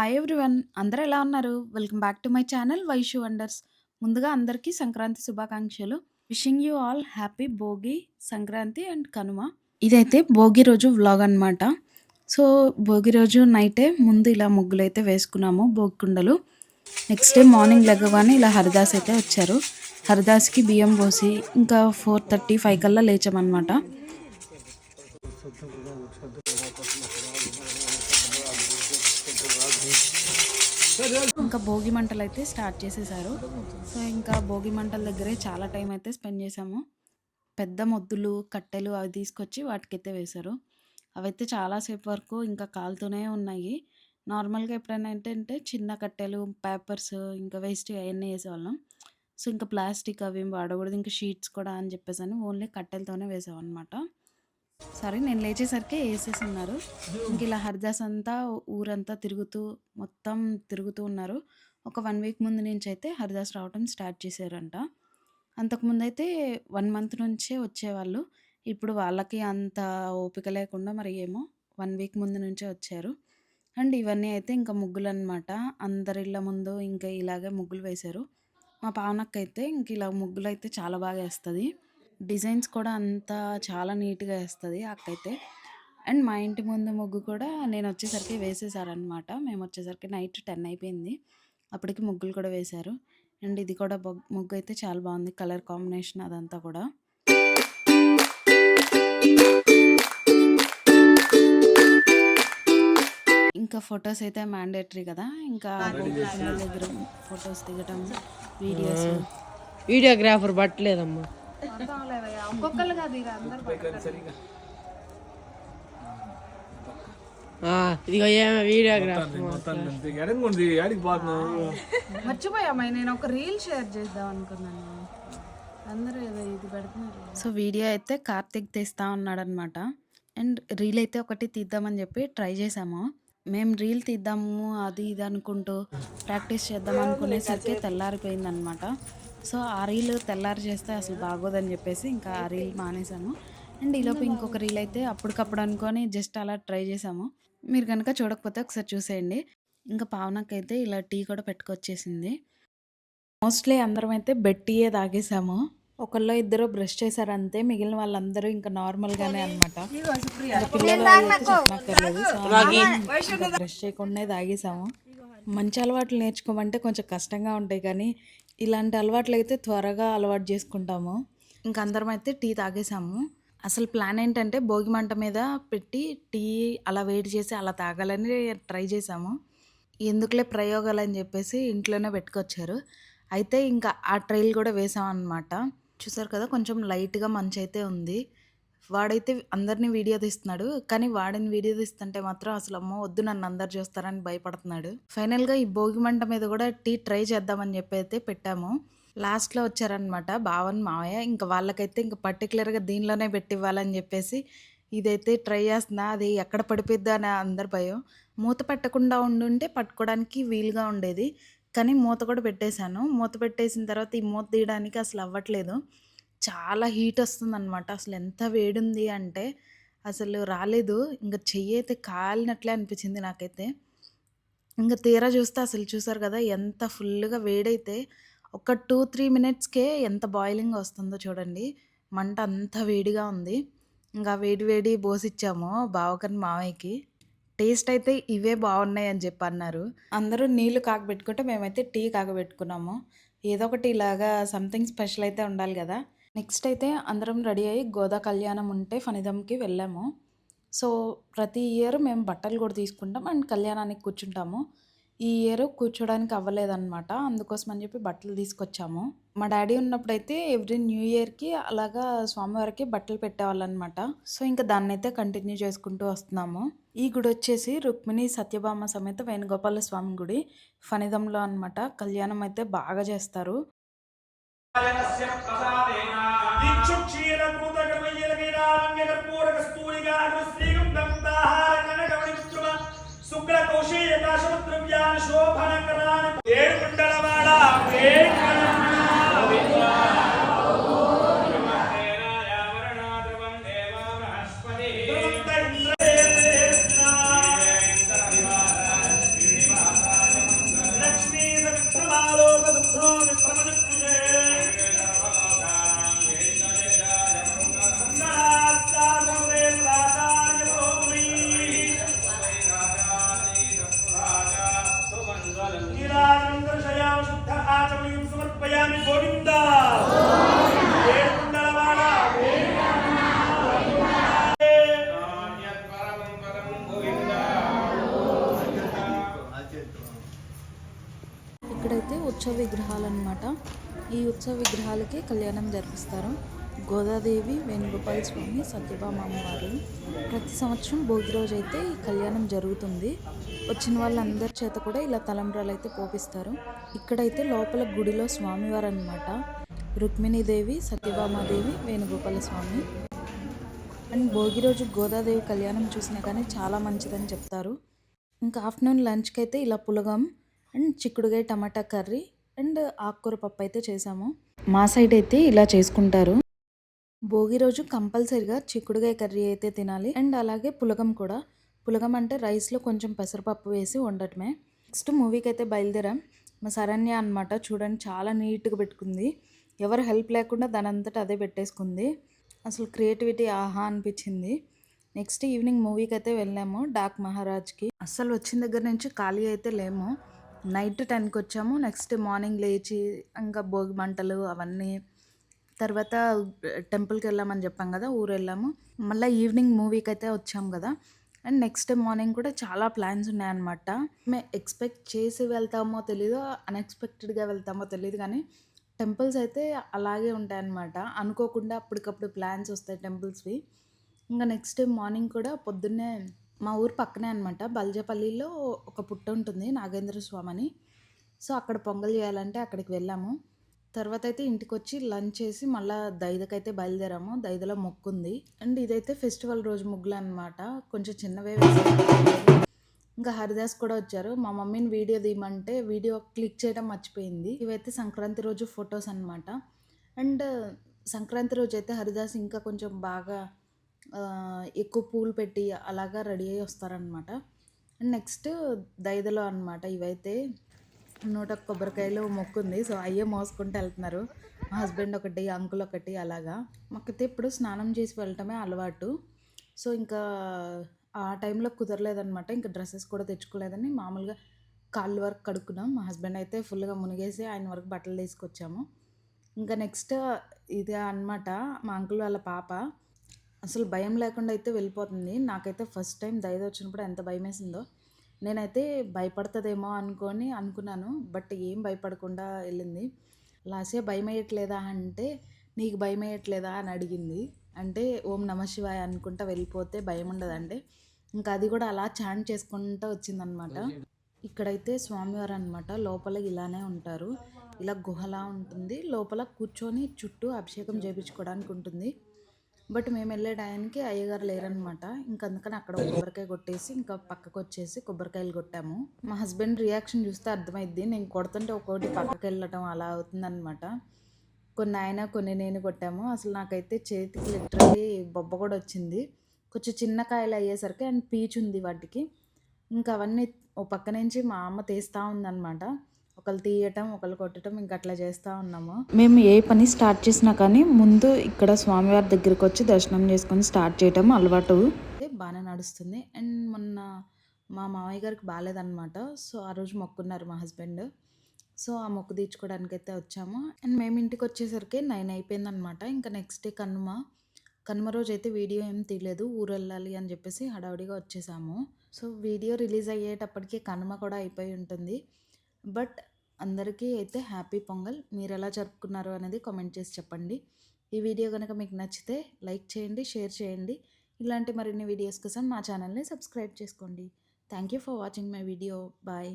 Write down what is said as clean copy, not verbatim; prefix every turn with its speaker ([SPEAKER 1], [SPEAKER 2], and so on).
[SPEAKER 1] Hi everyone, అందరూ ఎలా ఉన్నారు? Welcome back to my channel Vaishu wonders. ముందుగా అందరికీ సంక్రాంతి శుభాకాంక్షలు. Wishing you all happy Bhogi, Sankranti and Kanuma. ఇదైతే భోగి రోజు వ్లాగ్ అనమాట. సో భోగి రోజు నైటే ముందు ఇలా ముగ్గులు అయితే వేసుకున్నాము, భోగి కుండలు. నెక్స్ట్ డే మార్నింగ్ లెగ్గగానే ఇలా హరిదాస్ అయితే వచ్చారు. హరిదాస్కి బియ్యం పోసి ఇంకా 4:30, 5 కల్లా లేచామన్నమాట. ఇంకా భోగి మంటలు అయితే స్టార్ట్ చేసేసారు. సో ఇంకా భోగి మంటల దగ్గరే చాలా టైం అయితే స్పెండ్ చేసాము. పెద్ద మొద్దులు, కట్టెలు అవి తీసుకొచ్చి వాటికైతే వేశారు. అవైతే చాలాసేపు వరకు ఇంకా కాలుతూనే ఉన్నాయి. నార్మల్గా ఎప్పుడైనా ఏంటంటే చిన్న కట్టెలు, పేపర్స్ ఇంకా వేస్ట్ అవన్నీ వేసేవాళ్ళం. సో ఇంకా ప్లాస్టిక్ అవి వాడకూడదు, ఇంకా షీట్స్ కూడా అని చెప్పేసి ఓన్లీ కట్టెలతోనే వేసాం అనమాట. సరే నేను లేచేసరికి వేసేస్తున్నారు. ఇంక ఇలా హరిదాస్ అంతా ఊరంతా మొత్తం తిరుగుతూ ఉన్నారు. ఒక 1 వీక్ ముందు నుంచి అయితే హరిదాస్ రావటం స్టార్ట్ చేశారంట. అంతకుముందైతే 1 మంత్ నుంచే వచ్చేవాళ్ళు. ఇప్పుడు వాళ్ళకి అంత ఓపిక లేకుండా మరి ఏమో 1 వీక్ ముందు నుంచే వచ్చారు. అండ్ ఇవన్నీ అయితే ఇంకా ముగ్గులన్నమాట. అందరిళ్ళ ముందు ఇంకా ఇలాగే ముగ్గులు వేశారు. మా పావనక్కయితే ఇంక ఇలా ముగ్గులైతే చాలా బాగా వేస్తుంది. డిజైన్స్ కూడా అంతా చాలా నీట్‌గా ఏస్తది అక్కయితే. అండ్ మా ఇంటి ముందు ముగ్గు కూడా నేనొచ్చేసరికి వేసేసారనమాట. మేమొచ్చేసరికి నైట్ 10 అయిపోయింది. అప్పటికి ముగ్గులు కూడా వేశారు. అండ్ ఇది కూడా ముగ్గయితే చాలా బాగుంది. కలర్ కాంబినేషన్ అదంతా కూడా. ఇంకా ఫొటోస్ అయితే మ్యాండేటరీ కదా! ఇంకా పిల్లల దగ్గర ఫొటోస్ దిగటం,
[SPEAKER 2] వీడియోగ్రాఫర్ పట్టలేదమ్మా.
[SPEAKER 1] ఒక్కొక్కరు కాదు ఇక అందరూ
[SPEAKER 2] ఇదిగో ఏమో వీడియోగ్రాఫర్
[SPEAKER 1] మర్చిపోయామా, నేను ఒక రీల్ షేర్ చేద్దాం అనుకున్నాను. అందరూ ఏదో ఇది పెడుతున్నారు. సో వీడియో అయితే కార్తిక్ తీస్తా ఉన్నాడనమాట. అండ్ రీల్ అయితే ఒకటి తీద్దామని చెప్పి ట్రై చేసాము. మేము రీల్ తీద్దాము అది ఇది అనుకుంటూ ప్రాక్టీస్ చేద్దాం అనుకునేసరికి తెల్లారిపోయింది అనమాట. సో ఆ రీల్ తెల్లారి చేస్తే అసలు బాగోదని చెప్పేసి ఇంకా ఆ రీల్ మానేసాము. అండ్ ఈలోపు ఇంకొక రీల్ అయితే అప్పటికప్పుడు అనుకొని జస్ట్ అలా ట్రై చేసాము. మీరు కనుక చూడకపోతే ఒకసారి చూసేయండి. ఇంకా పావనకైతే ఇలా టీ కూడా పెట్టుకొచ్చేసింది. మోస్ట్లీ అందరం అయితే బెడ్ టీయే తాగేసాము. ఒకళ్ళో ఇద్దరు బ్రష్ చేశారు అంతే, మిగిలిన వాళ్ళందరూ ఇంకా నార్మల్గానే అనమాట. పిల్లలు చెప్పనక్కర్లేదు. బ్రష్ చేయకుండానే తాగేసాము. మంచి అలవాట్లు నేర్చుకోమంటే కొంచెం కష్టంగా ఉంటాయి, కానీ ఇలాంటి అలవాట్లు అయితే త్వరగా అలవాటు చేసుకుంటాము. ఇంక అందరం అయితే టీ తాగేసాము. అసలు ప్లాన్ ఏంటంటే భోగి మంట మీద పెట్టి టీ అలా వేడి చేసి అలా తాగాలని ట్రై చేసాము. ఎందుకులే ప్రయోగాలు అని చెప్పేసి ఇంట్లోనే పెట్టుకొచ్చారు. అయితే ఇంకా ఆ ట్రైల్ కూడా వేసామన్నమాట. చూసారు కదా, కొంచెం లైట్గా మంచు అయితే ఉంది. వాడైతే అందరినీ వీడియో తీస్తున్నాడు, కానీ వాడిని వీడియో తీస్తుంటే మాత్రం అసలు అమ్మో వద్దు నన్ను అందరు చూస్తారని భయపడుతున్నాడు. ఫైనల్గా ఈ భోగి మంట మీద కూడా టీ ట్రై చేద్దామని చెప్పి అయితే పెట్టాము. లాస్ట్లో వచ్చారనమాట బావన్ మావయ్య. ఇంకా వాళ్ళకైతే ఇంకా పర్టికులర్గా దీనిలోనే పెట్టివ్వాలని చెప్పేసి ఇదైతే ట్రై చేస్తున్నా. అది ఎక్కడ పడిపోద్దా అని అందరి భయం. మూత పెట్టకుండా ఉండుంటే పట్టుకోవడానికి వీలుగా ఉండేది, కానీ మూత కూడా పెట్టేశాను. మూత పెట్టేసిన తర్వాత ఈ మూత తీయడానికి అసలు అవ్వట్లేదు. చాలా హీట్ వస్తుందనమాట. అసలు ఎంత వేడుంది అంటే అసలు రాలేదు. ఇంక చెయ్యి అయితే కాలినట్లే అనిపించింది నాకైతే. ఇంక తీరా చూస్తే అసలు చూసారు కదా ఎంత ఫుల్గా వేడైతే ఒక 2-3 మినిట్స్కే ఎంత బాయిలింగ్ వస్తుందో చూడండి. మంట అంత వేడిగా ఉంది. ఇంకా వేడి వేడి పోసిచ్చాము బావకని మావయ్యకి. టేస్ట్ అయితే ఇవే బాగున్నాయి అని చెప్పి అన్నారు. అందరూ నీళ్లు కాగబెట్టుకుంటే మేమైతే టీ కాగబెట్టుకున్నాము. ఏదో ఒకటి ఇలాగా సంథింగ్ స్పెషల్ అయితే ఉండాలి కదా. నెక్స్ట్ అయితే అందరం రెడీ అయ్యి గోదా కళ్యాణం ఉంటే ఫణిదంకి వెళ్ళాము. సో ప్రతి ఇయర్ మేము బట్టలు కూడా తీసుకుంటాం అండ్ కళ్యాణానికి కూర్చుంటాము. ఈ ఇయర్ కూర్చోడానికి అవ్వలేదన్నమాట, అందుకోసం అని చెప్పి బట్టలు తీసుకొచ్చాము. మా డాడీ ఉన్నప్పుడైతే ఎవ్రీ న్యూ ఇయర్కి అలాగా స్వామివారికి బట్టలు పెట్టేవాళ్ళనమాట. సో ఇంకా దాన్ని అయితే కంటిన్యూ చేసుకుంటూ వస్తున్నాము. ఈ గుడి వచ్చేసి రుక్మిణి సత్యభామ సమేత వేణుగోపాల స్వామి గుడి, ఫణిదంలో అనమాట. కళ్యాణం అయితే బాగా చేస్తారు. ఇక్కడైతే ఉత్సవ విగ్రహాలు అనమాట. ఈ ఉత్సవ విగ్రహాలకి కళ్యాణం జరిపిస్తారు. గోదాదేవి, వేణుగోపాల స్వామి, సత్యభామ అమ్మవారు. ప్రతి సంవత్సరం భోగి రోజు అయితే ఈ కళ్యాణం జరుగుతుంది. వచ్చిన వాళ్ళందరి చేత కూడా ఇలా తలంబ్రాలు అయితే పోపిస్తారు. ఇక్కడైతే లోపల గుడిలో స్వామివారు అనమాట. రుక్మిణీదేవి, సత్యభామాదేవి, వేణుగోపాల స్వామి. అండ్ భోగి రోజు గోదాదేవి కళ్యాణం చూసినా కానీ చాలా మంచిదని చెప్తారు. ఇంకా ఆఫ్టర్నూన్ లంచ్కి అయితే ఇలా పులగం అండ్ చిక్కుడుగాయ టమాటా కర్రీ అండ్ ఆకుకూర పప్పు అయితే చేసాము. మా సైడ్ అయితే ఇలా చేసుకుంటారు. భోగి రోజు కంపల్సరిగా చిక్కుడుగాయ కర్రీ అయితే తినాలి. అండ్ అలాగే పులగం కూడా. పులగం అంటే రైస్లో కొంచెం పెసరపప్పు వేసి వండటమే. నెక్స్ట్ మూవీకి అయితే బయలుదేరాం. మా శరణ్య అనమాట, చూడండి చాలా నీట్గా పెట్టుకుంది. ఎవరు హెల్ప్ లేకుండా దానంతటా అదే పెట్టేసుకుంది. అసలు క్రియేటివిటీ ఆహా అనిపించింది. నెక్స్ట్ ఈవినింగ్ మూవీకి అయితే వెళ్ళాము డాక్ మహారాజ్కి. అస్సలు వచ్చిన దగ్గర నుంచి ఖాళీ అయితే లేము. నైట్ 10కి వచ్చాము. నెక్స్ట్ మార్నింగ్ లేచి ఇంకా భోగి మంటలు అవన్నీ, తర్వాత టెంపుల్కి వెళ్ళామని చెప్పాం కదా, ఊరు వెళ్ళాము. మళ్ళీ ఈవినింగ్ మూవీకి అయితే వచ్చాము కదా. అండ్ నెక్స్ట్ మార్నింగ్ కూడా చాలా ప్లాన్స్ ఉన్నాయన్నమాట. మేము ఎక్స్పెక్ట్ చేసి వెళ్తామో తెలీదు, అన్ఎక్స్పెక్టెడ్గా వెళ్తామో తెలియదు, కానీ టెంపుల్స్ అయితే అలాగే ఉంటాయన్నమాట. అనుకోకుండా అప్పటికప్పుడు ప్లాన్స్ వస్తాయి టెంపుల్స్వి. ఇంకా నెక్స్ట్ మార్నింగ్ కూడా పొద్దున్నే మా ఊరు పక్కనే అనమాట, బల్జపల్లిలో ఒక పుట్ట ఉంటుంది నాగేంద్ర స్వామి అని. సో అక్కడ పొంగల్ చేయాలంటే అక్కడికి వెళ్ళాము. తర్వాత అయితే ఇంటికి వచ్చి లంచ్ చేసి మళ్ళీ దైదకైతే బయలుదేరాము. దైదలో మొక్కుంది. అండ్ ఇదైతే ఫెస్టివల్ రోజు ముగ్గులు అనమాట. కొంచెం చిన్నవే వేసాము. ఇంకా హరిదాస్ కూడా వచ్చారు. మా మమ్మీని వీడియో తీయమంటే వీడియో క్లిక్ చేయడం మర్చిపోయింది. ఇవైతే సంక్రాంతి రోజు ఫొటోస్ అనమాట. అండ్ సంక్రాంతి రోజు అయితే హరిదాస్ ఇంకా కొంచెం బాగా ఎక్కువ పూలు పెట్టి అలాగా రెడీ అయ్యి వస్తారనమాట. అండ్ నెక్స్ట్ దైదలో అనమాట. ఇవైతే 100 కొబ్బరికాయలు మొక్కుంది. సో అయ్యే మోసుకుంటూ వెళ్తున్నారు. మా హస్బెండ్ ఒకటి, అంకుల్ ఒకటి అలాగా. మాకైతే ఇప్పుడు స్నానం చేసి వెళ్ళటమే అలవాటు. సో ఇంకా ఆ టైంలో కుదరలేదనమాట. ఇంకా డ్రెస్సెస్ కూడా తెచ్చుకోలేదని మామూలుగా కాళ్ళు వరకు కడుక్కున్నాం. మా హస్బెండ్ అయితే ఫుల్గా మునిగేసి ఆయన వరకు బట్టలు తీసుకొచ్చాము. ఇంకా నెక్స్ట్ ఇదే అనమాట మా అంకుల్ వాళ్ళ పాప. అసలు భయం లేకుండా అయితే వెళ్ళిపోతుంది. నాకైతే ఫస్ట్ టైం దైద వచ్చినప్పుడు ఎంత భయం వేసిందో. నేనైతే భయపడుతుందేమో అనుకున్నాను. బట్ ఏం భయపడకుండా వెళ్ళింది. లాస్ట్‌గా భయమేయట్లేదా అంటే, నీకు భయమేయట్లేదా అని అడిగింది. అంటే ఓం నమ శివాయ అనుకుంటా వెళ్ళిపోతే భయం ఉండదంటే, ఇంకా అది కూడా అలా చాంట్ చేసుకుంటూ వచ్చిందనమాట. ఇక్కడైతే స్వామివారు అనమాట. లోపల ఇలానే ఉంటారు. ఇలా గుహలా ఉంటుంది. లోపల కూర్చొని చుట్టూ అభిషేకం చేయించుకోవడానికి ఉంటుంది. బట్ మేము వెళ్ళే టయానికి అయ్యగారు లేరనమాట. ఇంక అందుకని అక్కడ కొబ్బరికాయ కొట్టేసి ఇంకా పక్కకు వచ్చేసి కొబ్బరికాయలు కొట్టాము. మా హస్బెండ్ రియాక్షన్ చూస్తే అర్థమైద్ది. నేను కొడుతుంటే ఒక్కోటి పక్కకి వెళ్ళటం అలా అవుతుందన్నమాట. కొన్ని ఆయన కొన్ని నేను కొట్టాము. అసలు నాకైతే చేతికి లిటరల్లీ బొబ్బ కూడా వచ్చింది. కొంచెం చిన్న కాయలు అయ్యేసరికి అండ్ పీచు ఉంది వాటికి. ఇంకా అవన్నీ ఓ పక్క నుంచి మా అమ్మ తీస్తూ ఉందన్నమాట. ఒకళ్ళు తీయటం, ఒకళ్ళు కొట్టడం, ఇంక అట్లా చేస్తూ ఉన్నాము. మేము ఏ పని స్టార్ట్ చేసినా కానీ ముందు ఇక్కడ స్వామివారి దగ్గరికి వచ్చి దర్శనం చేసుకొని స్టార్ట్ చేయటం అలవాటు. బాగానే నడుస్తుంది. అండ్ మొన్న మా మామయ్య గారికి బాగాలేదన్నమాట. సో ఆ రోజు మొక్కున్నారు మా హస్బెండ్. సో ఆ మొక్కు తీర్చుకోవడానికి అయితే వచ్చాము. అండ్ మేము ఇంటికి వచ్చేసరికి 9 అయిపోయిందనమాట. ఇంకా నెక్స్ట్ డే కనుమ రోజు అయితే వీడియో ఏం తీయలేదు. ఊరు వెళ్ళాలి అని చెప్పేసి హడావుడిగా వచ్చేసాము. సో వీడియో రిలీజ్ అయ్యేటప్పటికి కనుమ కూడా అయిపోయి ఉంటుంది. బట్ అందరికీ అయితే హ్యాపీ పొంగల్. మీరు ఎలా జరుపుకున్నారు అనేది కామెంట్ చేసి చెప్పండి. ఈ వీడియో కనుక మీకు నచ్చితే లైక్ చేయండి, షేర్ చేయండి. ఇలాంటి మరిన్ని వీడియోస్ కోసం మా ఛానల్ని సబ్స్క్రైబ్ చేసుకోండి. Thank you for watching my video. Bye.